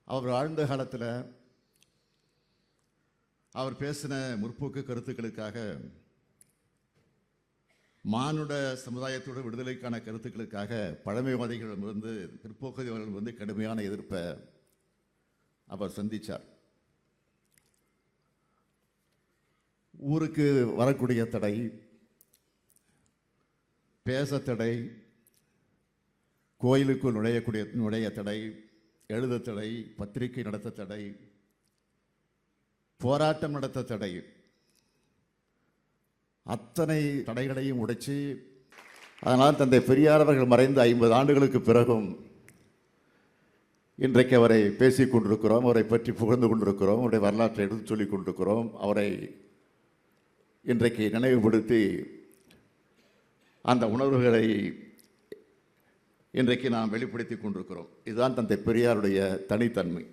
அவர் வாழ்ந்த காலத்தில் அவர் பேசின முற்போக்கு கருத்துக்களுக்காக, மானுட சமுதாயத்தோட விடுதலைக்கான கருத்துக்களுக்காக பழமைவாதிகளிடமிருந்து பிற்போக்குகளிடமிருந்து கடுமையான எதிர்ப்பை அவர் சந்தித்தார். ஊருக்கு வரக்கூடிய தடை, பேச தடை, கோயிலுக்குள் நுழைய தடை, எழுத தடை, பத்திரிகை நடத்த தடை, போராட்டம் நடத்த தடை, அத்தனை தடைகளையும் உடைச்சு, அதனால் தந்தை பெரியார் அவர்கள் மறைந்து 50 ஆண்டுகளுக்கு பிறகும் இன்றைக்கு அவரை பேசிக் கொண்டிருக்கிறோம், அவரை பற்றி புகழ்ந்து கொண்டிருக்கிறோம், அவருடைய வரலாற்றை எடுத்து சொல்லிக் கொண்டிருக்கிறோம், அவரை இன்றைக்கு நினைவுபடுத்தி அந்த உணர்வுகளை இன்றைக்கு நாம் வெளிப்படுத்தி கொண்டிருக்கிறோம். இதுதான் தந்தை பெரியாருடைய தனித்தன்மை.